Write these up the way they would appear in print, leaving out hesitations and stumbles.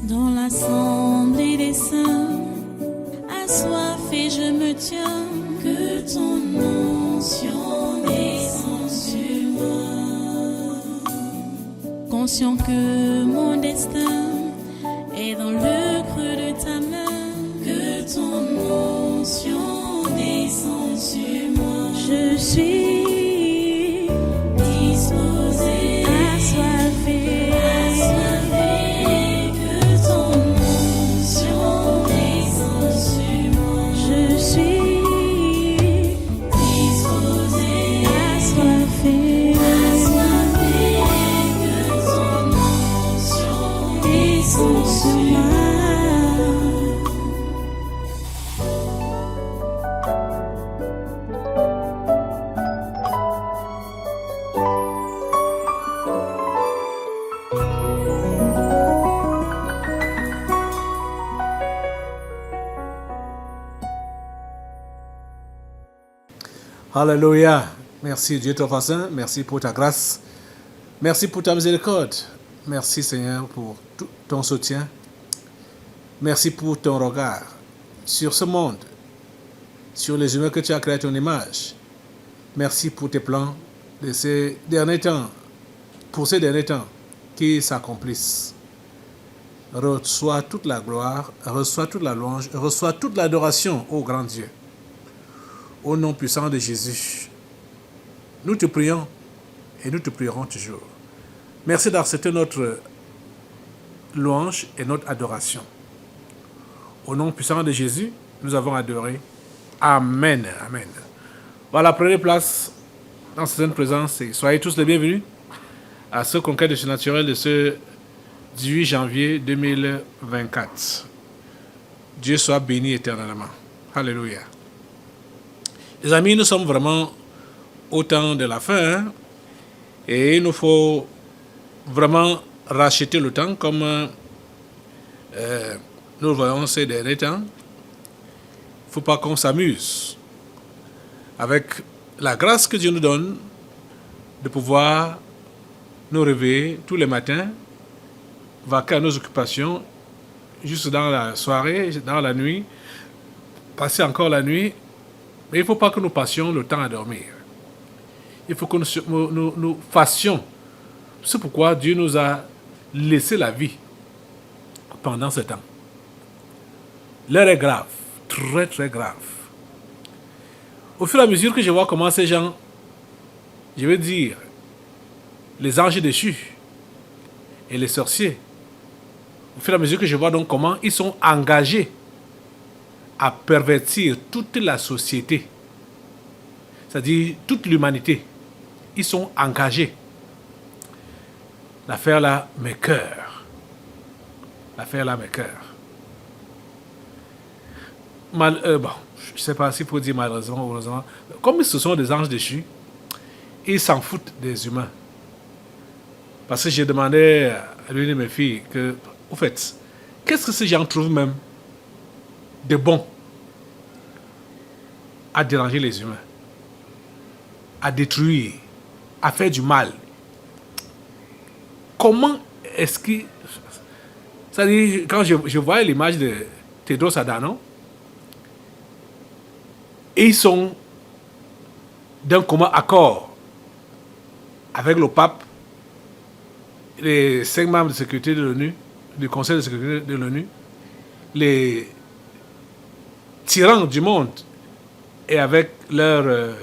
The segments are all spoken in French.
Dans l'assemblée des saints, assoiffé je me tiens, que ton onction descende sur moi. Conscient que mon destin est dans le creux de ta main, que ton onction descende sur moi. Je suis disposé, assoiffé, que ton onction descende sur moi. Je suis disposé, assoiffé, que ton onction descende sur moi. Alléluia. Merci Dieu Tout-Puissant. Merci pour ta grâce. Merci pour ta miséricorde. Merci Seigneur pour tout ton soutien. Merci pour ton regard sur ce monde, sur les humains que tu as créés à ton image. Merci pour tes plans de ces derniers temps, pour ces derniers temps qui s'accomplissent. Reçois toute la gloire, reçois toute la louange, reçois toute l'adoration, ô grand Dieu. Au nom puissant de Jésus, nous te prions et nous te prierons toujours. Merci d'accepter notre louange et notre adoration. Au nom puissant de Jésus, nous avons adoré. Amen. Amen. Voilà, prenez place dans cette présence et soyez tous les bienvenus à ce conquête surnaturel de ce 18 janvier 2024. Dieu soit béni éternellement. Alléluia. Les amis, nous sommes vraiment au temps de la fin, hein, et il nous faut vraiment racheter le temps comme nous le voyons ces derniers temps. Il ne faut pas qu'on s'amuse avec la grâce que Dieu nous donne de pouvoir nous réveiller tous les matins, vaquer à nos occupations, juste dans la soirée, dans la nuit, passer encore la nuit. Mais il ne faut pas que nous passions le temps à dormir. Il faut que nous fassions. C'est pourquoi Dieu nous a laissé la vie pendant ce temps. L'heure est grave, très très grave. Au fur et à mesure que je vois comment ces gens, je veux dire, les anges déchus et les sorciers, au fur et à mesure que je vois donc comment ils sont engagés à pervertir toute la société, c'est-à-dire toute l'humanité. Ils sont engagés. L'affaire là m'écoeure. L'affaire là m'écoeure. Bon, je ne sais pas s'il faut dire malheureusement ou heureusement. Comme ce sont des anges déchus, ils s'en foutent des humains. Parce que j'ai demandé à l'une de mes filles que, au fait, qu'est-ce que ces gens trouvent même de bon à déranger les humains, à détruire, à faire du mal? Comment est-ce que... C'est-à-dire, quand je vois l'image de Tedros Adhanom, ils sont d'un commun accord avec le pape, les 5 membres de sécurité de l'ONU, du Conseil de sécurité de l'ONU, les tyrans du monde, et avec leurs,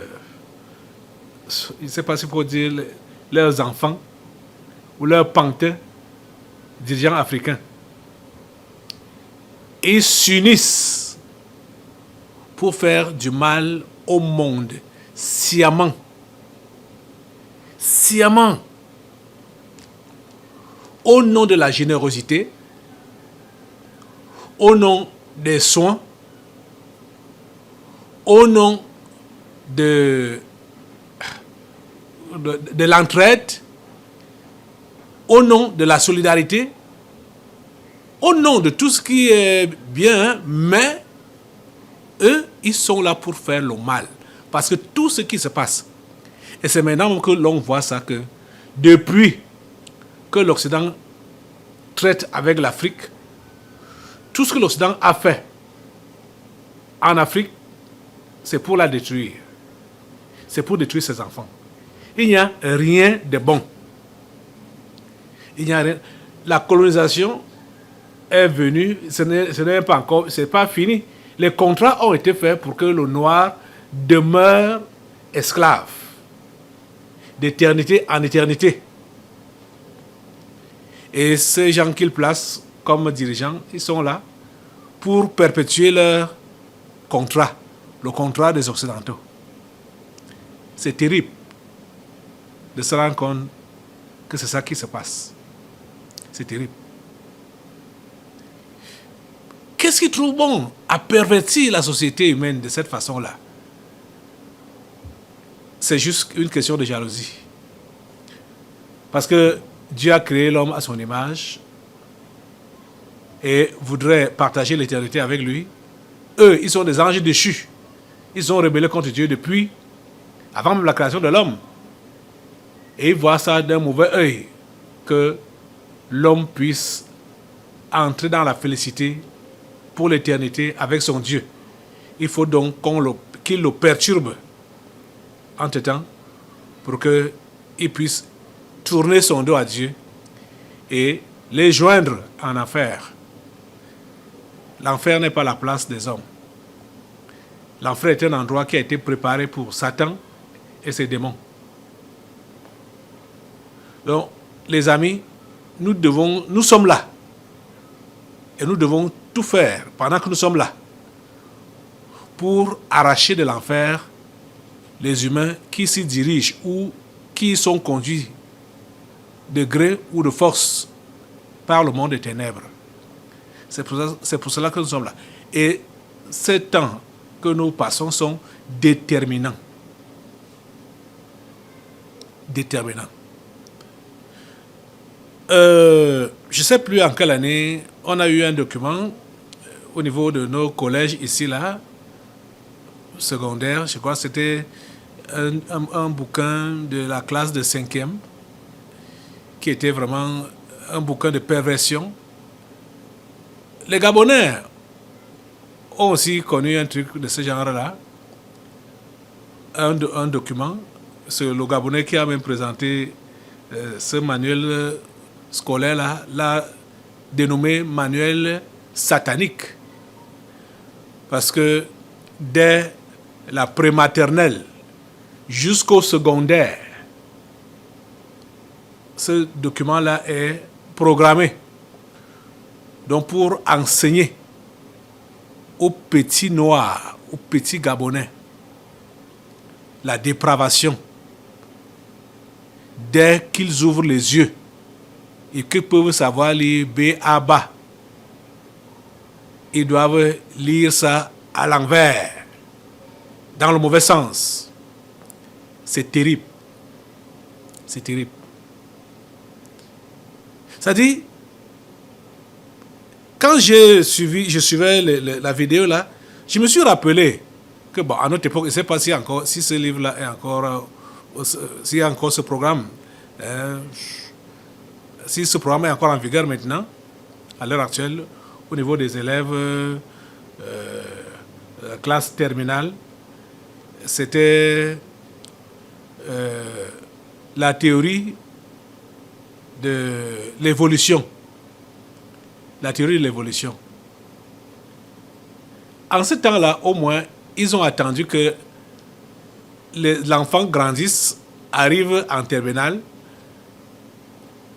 je ne sais pas si il faut dire, leurs enfants ou leurs pantins, dirigeants africains. Ils s'unissent pour faire du mal au monde, sciemment. Sciemment. Au nom de la générosité, au nom des soins, au nom de l'entraide, au nom de la solidarité, au nom de tout ce qui est bien, mais eux, ils sont là pour faire le mal. Parce que tout ce qui se passe, et c'est maintenant que l'on voit ça, que depuis que l'Occident traite avec l'Afrique, tout ce que l'Occident a fait en Afrique, c'est pour la détruire. C'est pour détruire ses enfants. Il n'y a rien de bon. Il n'y a rien. La colonisation est venue, ce n'est pas encore, c'est pas fini. Les contrats ont été faits pour que le noir demeure esclave d'éternité en éternité. Et ces gens qu'ils placent comme dirigeants, ils sont là pour perpétuer leur contrat, le contrat des Occidentaux. C'est terrible de se rendre compte que c'est ça qui se passe. C'est terrible. Qu'est-ce qu'ils trouvent bon à pervertir la société humaine de cette façon-là? C'est juste une question de jalousie. Parce que Dieu a créé l'homme à son image et voudrait partager l'éternité avec lui. Eux, ils sont des anges déchus. Ils ont rébellé contre Dieu depuis avant même la création de l'homme. Et ils voient ça d'un mauvais œil, que l'homme puisse entrer dans la félicité pour l'éternité avec son Dieu. Il faut donc qu'il le perturbe entre-temps pour qu'il puisse tourner son dos à Dieu et les joindre en enfer. L'enfer n'est pas la place des hommes. L'enfer est un endroit qui a été préparé pour Satan et ses démons. Donc, les amis, nous sommes là. Et nous devons tout faire pendant que nous sommes là pour arracher de l'enfer les humains qui s'y dirigent ou qui sont conduits de gré ou de force par le monde des ténèbres. C'est pour cela que nous sommes là. Et ces temps que nous passons sont déterminants. Déterminants. Je ne sais plus en quelle année on a eu un document au niveau de nos collèges ici, là, secondaire, je crois que c'était un bouquin de la classe de 5e qui était vraiment un bouquin de perversion. Les Gabonais ont aussi connu un truc de ce genre-là, un document. C'est le Gabonais qui a même présenté ce manuel scolaire-là, l'a dénommé manuel satanique. Parce que dès la prématernelle jusqu'au secondaire, ce document-là est programmé. Donc pour enseigner aux petits noirs, aux petits Gabonais, la dépravation, dès qu'ils ouvrent les yeux et qu'ils peuvent savoir lire B à bas, ils doivent lire ça à l'envers, dans le mauvais sens. C'est terrible. C'est terrible. Ça dit, quand je suivais la vidéo là, je me suis rappelé que bon, à notre époque, je ne sais pas si ce livre-là est encore, s'il y a encore ce programme, si ce programme est encore en vigueur maintenant, à l'heure actuelle, au niveau des élèves classe terminale, c'était la théorie de l'évolution. La théorie de l'évolution. En ce temps-là, au moins, ils ont attendu que l'enfant grandisse, arrive en terminale,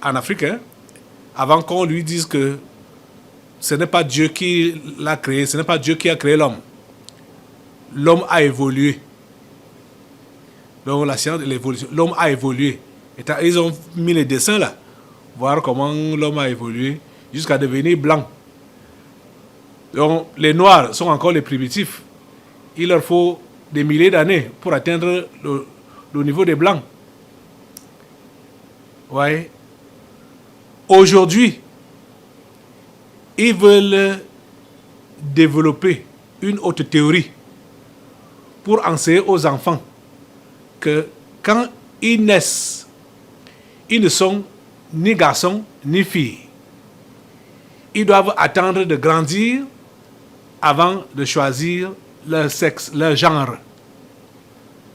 en Afrique, hein, avant qu'on lui dise que ce n'est pas Dieu qui l'a créé, ce n'est pas Dieu qui a créé l'homme. L'homme a évolué. Donc la science de l'évolution, l'homme a évolué. Et ils ont mis les dessins là, voir comment l'homme a évolué jusqu'à devenir blanc. Donc les noirs sont encore les primitifs. Il leur faut des milliers d'années pour atteindre le niveau des blancs. Ouais. Aujourd'hui, ils veulent développer une autre théorie pour enseigner aux enfants que quand ils naissent, ils ne sont ni garçons ni filles. ils doivent attendre de grandir avant de choisir leur sexe, leur genre.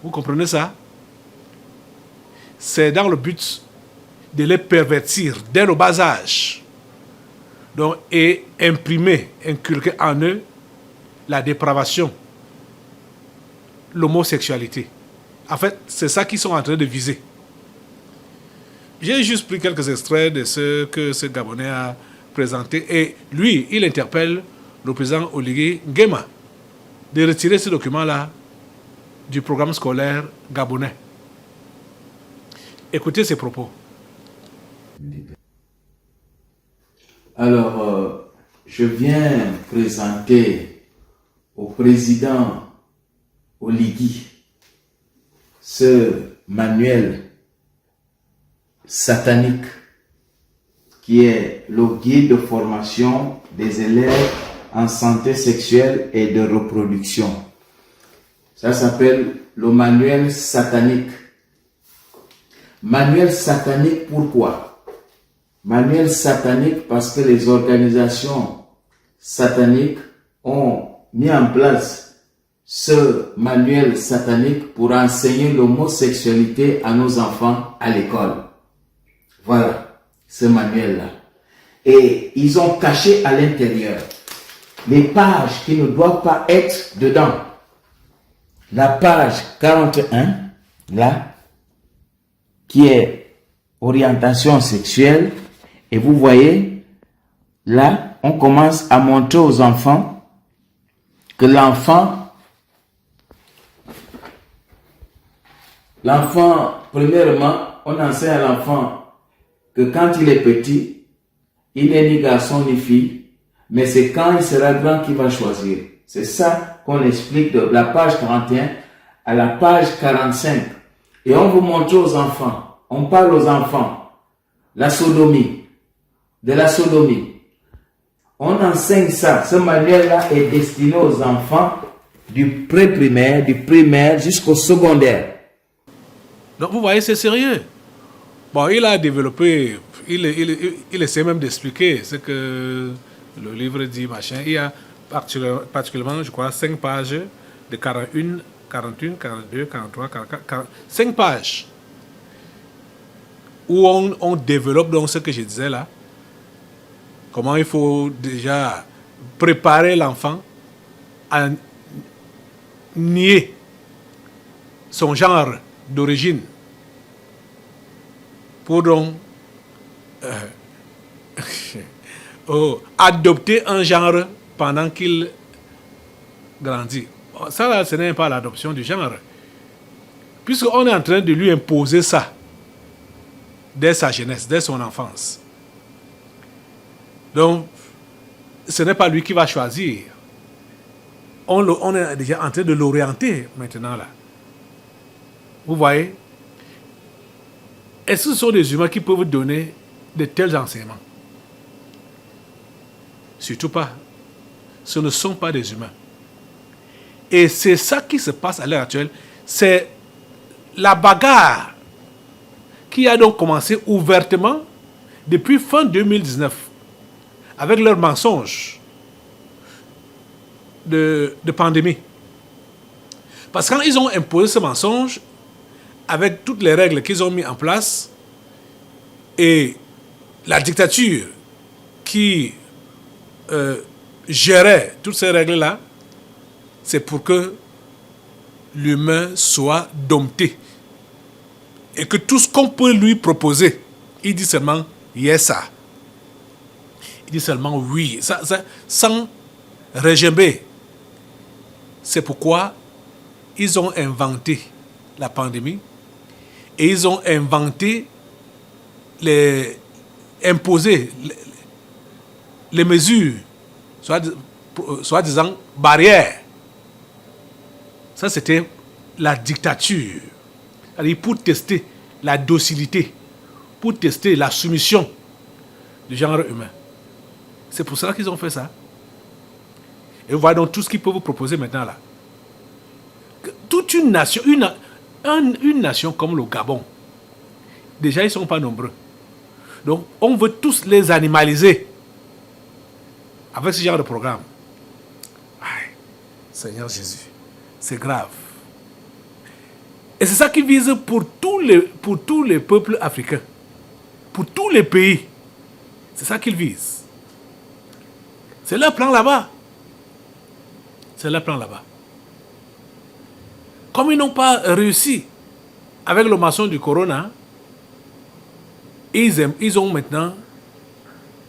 Vous comprenez ça? C'est dans le but de les pervertir dès le bas âge. Donc, et imprimer, inculquer en eux la dépravation, l'homosexualité. En fait, c'est ça qu'ils sont en train de viser. J'ai juste pris quelques extraits de ce que ce Gabonais a présenté. Et lui, il interpelle le président Oligui Nguema de retirer ce document-là du programme scolaire gabonais. Écoutez ses propos. Alors, je viens présenter au président Oligui ce manuel satanique qui est le guide de formation des élèves en santé sexuelle et de reproduction. Ça s'appelle le manuel satanique. Manuel satanique, pourquoi? Manuel satanique parce que les organisations sataniques ont mis en place ce manuel satanique pour enseigner l'homosexualité à nos enfants à l'école. Voilà, ce manuel-là. Et ils ont caché à l'intérieur les pages qui ne doivent pas être dedans. La page 41, là, qui est orientation sexuelle. Et vous voyez, là, on commence à montrer aux enfants que l'enfant, premièrement, on enseigne à l'enfant que quand il est petit, il n'est ni garçon ni fille, mais c'est quand il sera grand qu'il va choisir. C'est ça qu'on explique de la page 41 à la page 45. Et on vous montre aux enfants, on parle aux enfants, la sodomie, de la sodomie. On enseigne ça. Ce manuel-là est destiné aux enfants du pré-primaire, du primaire jusqu'au secondaire. Donc vous voyez, c'est sérieux. Bon, il a développé, il essaie même d'expliquer ce que le livre dit, machin. Il y a particulièrement, je crois, 5 pages de 41, 42, 43, 44, 5 pages où on développe donc ce que je disais là. Comment il faut déjà préparer l'enfant à nier son genre d'origine pour donc adopter un genre pendant qu'il grandit. Ça là, ce n'est pas l'adoption du genre. Puisqu'on est en train de lui imposer ça dès sa jeunesse, dès son enfance. Donc, ce n'est pas lui qui va choisir. On est déjà en train de l'orienter maintenant là. Vous voyez? Est-ce que ce sont des humains qui peuvent donner de tels enseignements? Surtout pas. Ce ne sont pas des humains. Et c'est ça qui se passe à l'heure actuelle. C'est la bagarre qui a donc commencé ouvertement depuis fin 2019 avec leurs mensonges de pandémie. Parce que quand ils ont imposé ce mensonge, avec toutes les règles qu'ils ont mis en place, et la dictature qui gérait toutes ces règles-là, c'est pour que l'humain soit dompté. Et que tout ce qu'on peut lui proposer, il dit seulement « yes, ça ». Il dit seulement « oui », sans régimber. C'est pourquoi ils ont inventé la pandémie et ils ont inventé imposé les mesures, soi-disant barrières. Ça, c'était la dictature. C'est-à-dire pour tester la docilité, pour tester la soumission du genre humain. C'est pour ça qu'ils ont fait ça. Et vous voyez donc tout ce qu'ils peuvent vous proposer maintenant là. Toute une nation, une nation comme le Gabon, déjà ils ne sont pas nombreux. Donc on veut tous les animaliser. avec ce genre de programme. Aïe, Seigneur Jésus, c'est grave. Et c'est ça qu'ils visent pour tous les peuples africains, pour tous les pays. C'est ça qu'ils visent. C'est leur plan là-bas. C'est leur plan là-bas. Comme ils n'ont pas réussi avec le maçon du corona, ils ont maintenant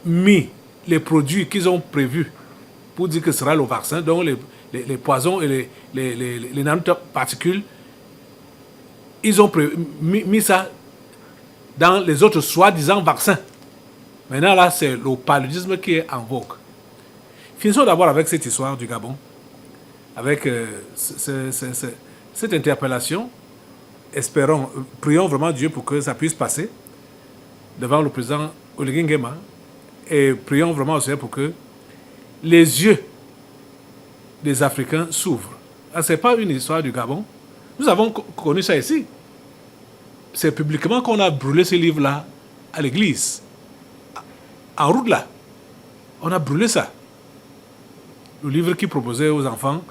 mis les produits qu'ils ont prévus pour dire que ce sera le vaccin, donc les poisons et les nanoparticules, ils ont mis ça dans les autres soi-disant vaccins. Maintenant là, c'est le paludisme qui est en vogue. Finissons d'abord avec cette histoire du Gabon, avec cette interpellation. Prions vraiment Dieu pour que ça puisse passer devant le président Oligui Nguema, et prions vraiment au Seigneur pour que les yeux des Africains s'ouvrent. Ce n'est pas une histoire du Gabon. Nous avons connu ça ici. C'est publiquement qu'on a brûlé ce livre-là à l'église. En route là. On a brûlé ça. Le livre qui proposait aux enfants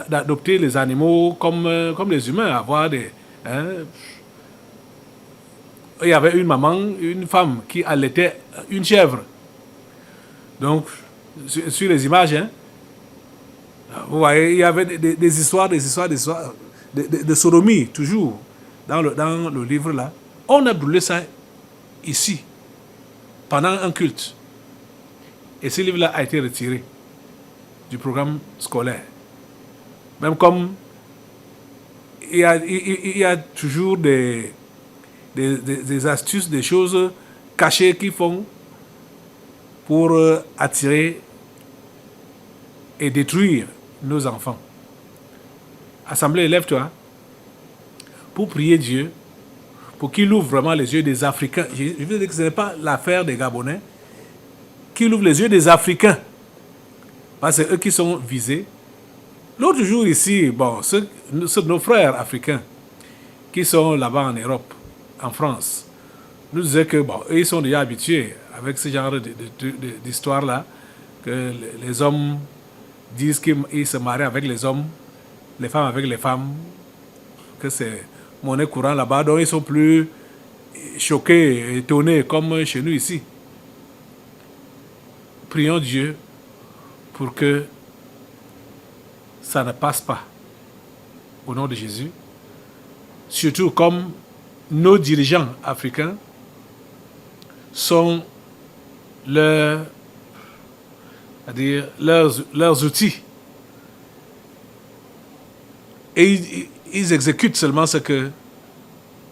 d'adopter les animaux comme les humains, avoir des... Il y avait une maman, une femme qui allaitait une chèvre. Donc, sur les images, vous voyez, il y avait des histoires de sodomie, toujours, dans le livre là. On a brûlé ça ici, pendant un culte. Et ce livre-là a été retiré du programme scolaire. Même comme il y a toujours des astuces, des choses cachées qu'ils font pour attirer et détruire nos enfants. Assemblée, lève-toi pour prier Dieu, pour qu'il ouvre vraiment les yeux des Africains. Je veux dire que ce n'est pas l'affaire des Gabonais, qu'il ouvre les yeux des Africains, parce que c'est eux qui sont visés. L'autre jour ici, bon, ceux de nos frères africains qui sont là-bas en Europe, en France, nous disaient que bon, eux, ils sont déjà habitués avec ce genre d'histoire-là, que les hommes disent qu'ils se marient avec les hommes, les femmes avec les femmes, que c'est monnaie courante là-bas, donc ils sont plus choqués, étonnés, comme chez nous ici. Prions Dieu pour que ça ne passe pas, au nom de Jésus. Surtout comme nos dirigeants africains sont leurs outils. Et ils exécutent seulement ce que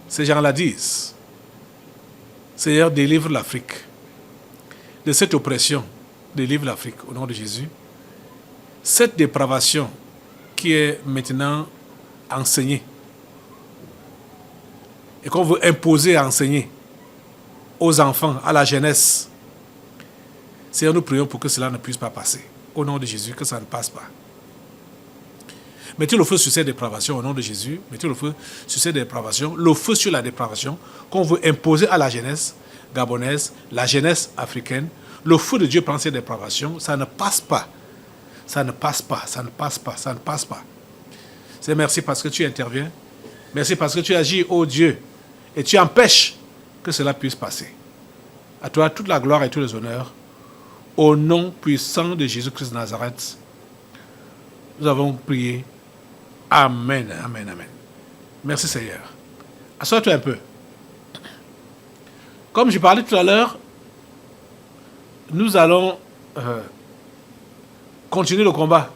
ces gens-là disent. Seigneur, délivre l'Afrique de cette oppression. Délivre l'Afrique, au nom de Jésus. Cette dépravation qui est maintenant enseignée et qu'on veut imposer à enseigner aux enfants, à la jeunesse. Seigneur, nous prions pour que cela ne puisse pas passer. Au nom de Jésus, que ça ne passe pas. Mettez le feu sur cette dépravation au nom de Jésus. Mettez le feu sur cette dépravation. Le feu sur la dépravation qu'on veut imposer à la jeunesse gabonaise, la jeunesse africaine. Le feu de Dieu prend cette dépravation. Ça ne passe pas. Ça ne passe pas. Ça ne passe pas. Ça ne passe pas. C'est merci parce que tu interviens. Merci parce que tu agis, ô Dieu. Et tu empêches que cela puisse passer. À toi, toute la gloire et tous les honneurs. Au nom puissant de Jésus-Christ de Nazareth, nous avons prié. Amen, amen, amen. Merci Seigneur. Assois-toi un peu. Comme je parlais tout à l'heure, nous allons continuer le combat.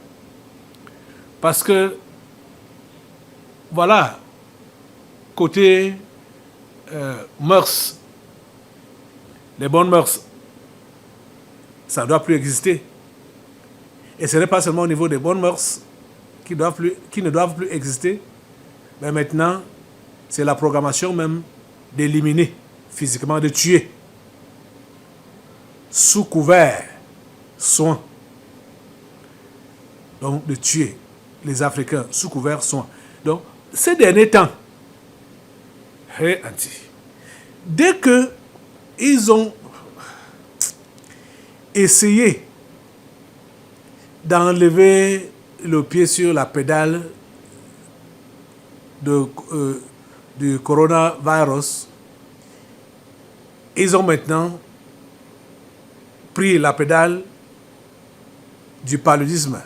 Parce que, voilà, côté mœurs, les bonnes mœurs, ça ne doit plus exister. Et ce n'est pas seulement au niveau des bonnes mœurs qui ne doivent plus exister, mais maintenant, c'est la programmation même d'éliminer physiquement, de tuer, sous couvert, soin. Donc, de tuer les Africains sous couvert, soin. Donc, ces derniers temps, dès que ils ont essayer d'enlever le pied sur la pédale du coronavirus, ils ont maintenant pris la pédale du paludisme,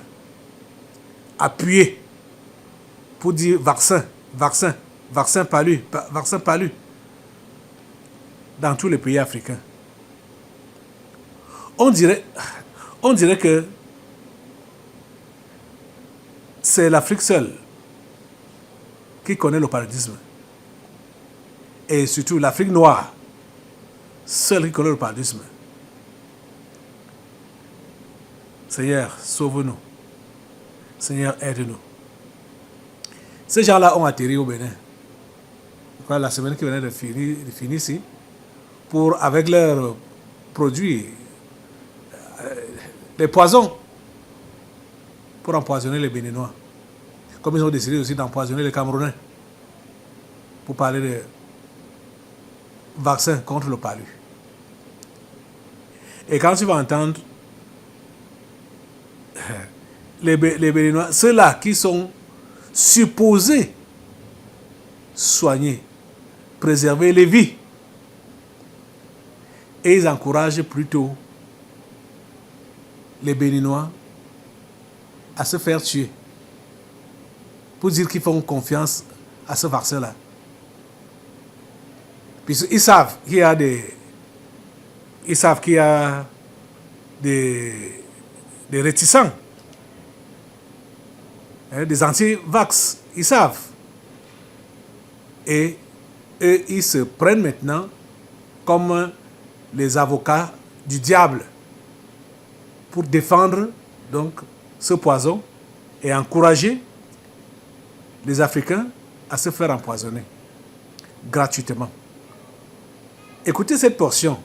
appuyé pour dire vaccin, vaccin, vaccin palu, vaccin palu, dans tous les pays africains. On dirait que c'est l'Afrique seule qui connaît le paludisme. Et surtout l'Afrique noire, seule qui connaît le paludisme. Seigneur, sauve-nous. Seigneur, aide-nous. Ces gens-là ont atterri au Bénin. La semaine qui venait de finir ici, pour, avec leurs produits, des poisons, pour empoisonner les Béninois. Comme ils ont décidé aussi d'empoisonner les Camerounais, pour parler de vaccins contre le palu. Et quand tu vas entendre les Béninois, ceux-là qui sont supposés soigner, préserver les vies, et ils encouragent plutôt les Béninois à se faire tuer pour dire qu'ils font confiance à ce vaccin-là. Puisqu'ils savent qu'il y a des réticents, des anti-vax, ils savent. Et eux, ils se prennent maintenant comme les avocats du diable pour défendre donc ce poison et encourager les Africains à se faire empoisonner gratuitement. Écoutez cette portion.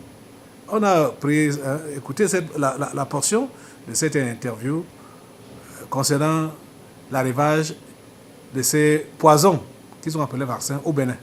On a pris, écoutez la portion de cette interview concernant l'arrivage de ces poisons qu'ils ont appelés vaccins au Bénin.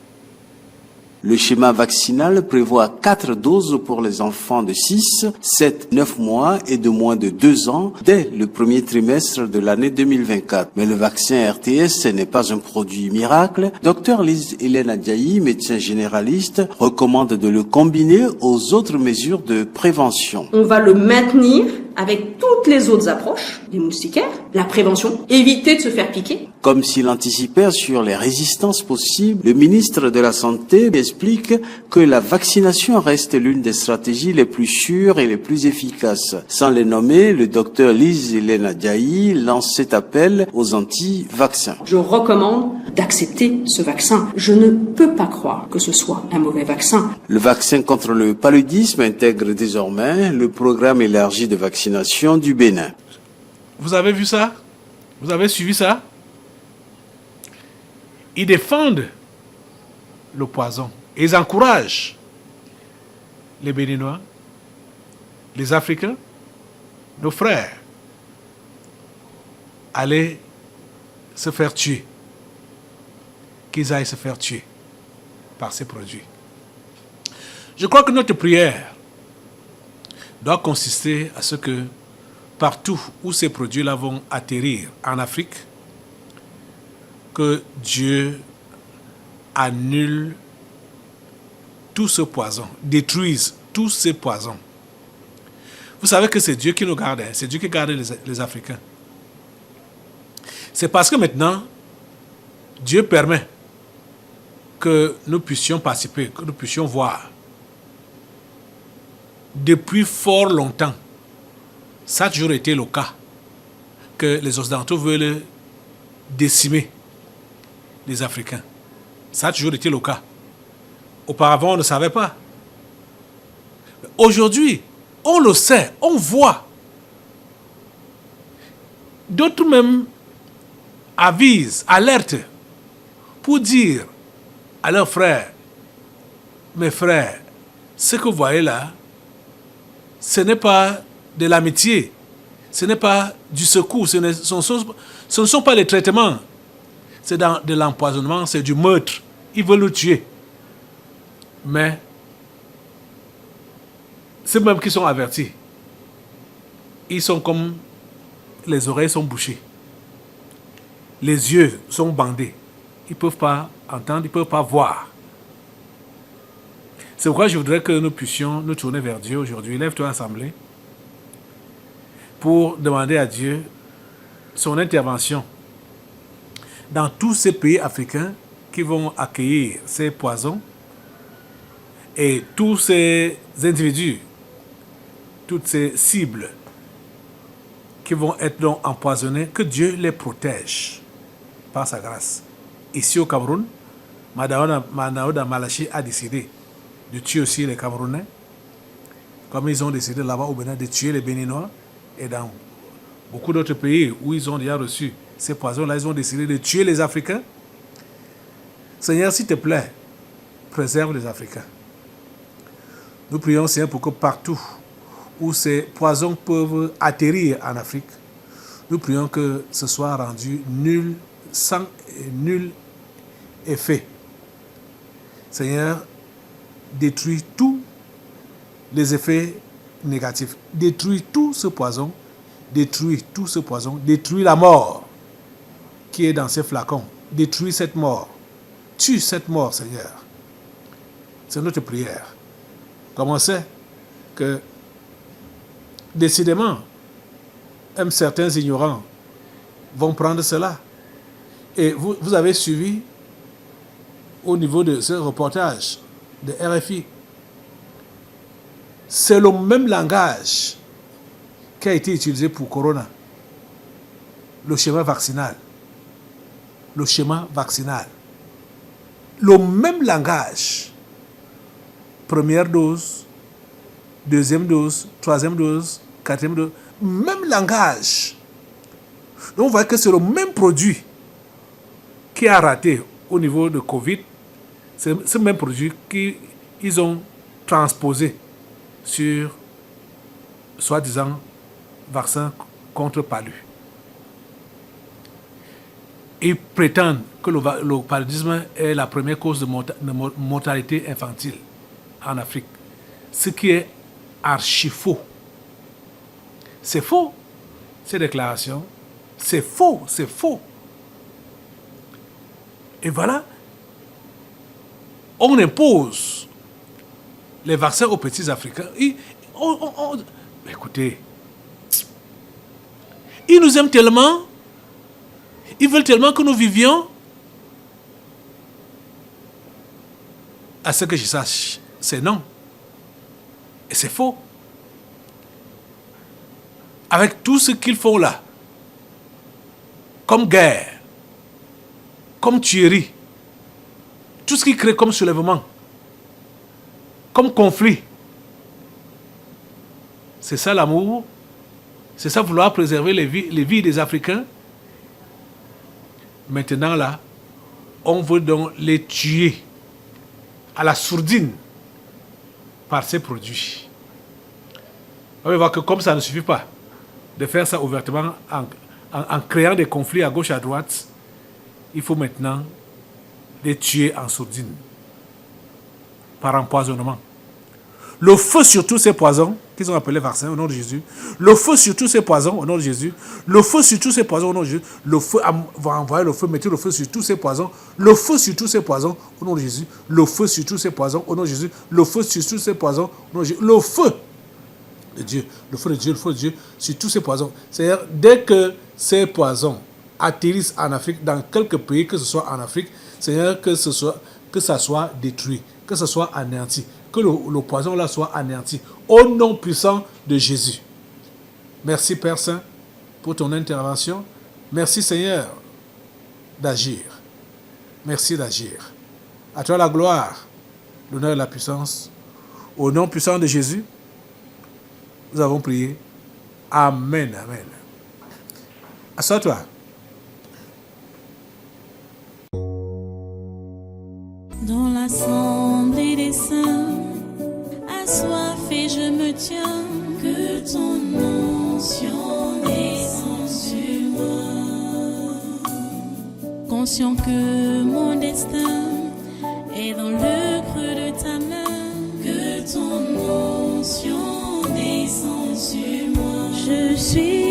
Le schéma vaccinal prévoit 4 doses pour les enfants de 6, 7, 9 mois et de moins de 2 ans dès le premier trimestre de l'année 2024. Mais le vaccin RTS n'est pas un produit miracle. Dr Lise Hélène Adjaï, médecin généraliste, recommande de le combiner aux autres mesures de prévention. On va le maintenir avec toutes les autres approches, les moustiquaires, la prévention, éviter de se faire piquer. Comme s'il anticipait sur les résistances possibles, le ministre de la Santé explique que la vaccination reste l'une des stratégies les plus sûres et les plus efficaces. Sans les nommer, le docteur Lise Hélène Adjaï lance cet appel aux anti-vaccins. Je recommande d'accepter ce vaccin. Je ne peux pas croire que ce soit un mauvais vaccin. Le vaccin contre le paludisme intègre désormais le programme élargi de vaccination du Bénin. Vous avez vu ça? Vous avez suivi ça? Ils défendent le poison. Et ils encouragent les Béninois, les Africains, nos frères, à aller se faire tuer. Qu'ils aillent se faire tuer par ces produits. Je crois que notre prière doit consister à ce que partout où ces produits-là vont atterrir en Afrique, que Dieu annule tout ce poison, détruise tous ces poisons. Vous savez que c'est Dieu qui nous garde, c'est Dieu qui garde les Africains. C'est parce que maintenant, Dieu permet que nous puissions participer, que nous puissions voir. Depuis fort longtemps, ça a toujours été le cas, que les Occidentaux veulent décimer les Africains. Ça a toujours été le cas. Auparavant, on ne savait pas. Aujourd'hui, on le sait, on voit. D'autres même avisent, alertent, pour dire à leurs frères, mes frères, ce que vous voyez là, ce n'est pas de l'amitié, ce n'est pas du secours, ce ne sont pas les traitements, c'est de l'empoisonnement, c'est du meurtre. Ils veulent nous tuer. Mais c'est même qui sont avertis. ils sont comme les oreilles sont bouchées. Les yeux sont bandés. Ils ne peuvent pas entendre, ils ne peuvent pas voir. C'est pourquoi je voudrais que nous puissions nous tourner vers Dieu aujourd'hui. Lève-toi, assemblée, pour demander à Dieu son intervention dans tous ces pays africains qui vont accueillir ces poisons et tous ces individus, toutes ces cibles qui vont être donc empoisonnés, que Dieu les protège par sa grâce. Ici au Cameroun, Madaoda Malachi a décidé de tuer aussi les Camerounais, comme ils ont décidé là-bas au Bénin de tuer les Béninois, et dans beaucoup d'autres pays où ils ont déjà reçu ces poisons-là, ils ont décidé de tuer les Africains. Seigneur, s'il te plaît, préserve les Africains. Nous prions, Seigneur, pour que partout où ces poisons peuvent atterrir en Afrique, nous prions que ce soit rendu nul, sans nul effet. Seigneur, détruis tous les effets négatifs. Détruis tout ce poison. Détruis tout ce poison. Détruis la mort qui est dans ces flacons. Détruis cette mort. Tue cette mort, Seigneur. C'est notre prière. Comme on sait que décidément, même certains ignorants vont prendre cela. Et vous avez suivi au niveau de ce reportage de RFI. C'est le même langage qui a été utilisé pour Corona. Le schéma vaccinal. Le schéma vaccinal. Le même langage. Première dose, deuxième dose, troisième dose, quatrième dose. Même langage. Donc on voit que c'est le même produit qui a raté au niveau de Covid. C'est ce même produit qu'ils ont transposé sur soi-disant vaccin contre palu. Ils prétendent que le paludisme est la première cause de mortalité infantile en Afrique. Ce qui est archi faux. C'est faux, ces déclarations. C'est faux, c'est faux. Et voilà, on impose les vaccins aux petits Africains. Écoutez, ils nous aiment tellement, ils veulent tellement que nous vivions. À ce que je sache, c'est non. Et c'est faux. Avec tout ce qu'ils font là, comme guerre, comme tuerie, tout ce qui crée comme soulèvement, comme conflit. C'est ça l'amour, c'est ça vouloir préserver les vies des Africains. Maintenant là, on veut donc les tuer à la sourdine par ces produits. On va voir que comme ça ne suffit pas de faire ça ouvertement en créant des conflits à gauche à droite, il faut maintenant les tuer en sourdine, par empoisonnement. Le feu sur tous ces poisons, qu'ils ont appelés vaccins au nom de Jésus, le feu sur tous ces poisons au nom de Jésus, le feu sur tous ces poisons au nom de Jésus, le feu va envoyer le feu, mettez le feu sur tous ces poisons, le feu sur tous ces poisons au nom de Jésus, le feu sur tous ces poisons au nom de Jésus, le feu sur tous ces poisons au nom de Jésus, le feu de Dieu, le feu de Dieu, le feu de Dieu sur tous ces poisons. C'est-à-dire, dès que ces poisons atterrissent en Afrique, dans quelques pays, que ce soit en Afrique, c'est-à-dire que ça soit détruit, que ce soit anéanti, que le poison là soit anéanti, au nom puissant de Jésus. Merci Père Saint pour ton intervention. Merci Seigneur d'agir. Merci d'agir. À toi la gloire, l'honneur et la puissance. Au nom puissant de Jésus, nous avons prié. Amen, amen. Assois-toi. Dans l'assemblée des saints, assoiffé je me tiens, que ton onction descende sur moi. Conscient que mon destin est dans le creux de ta main, que ton onction descende sur moi. Je suis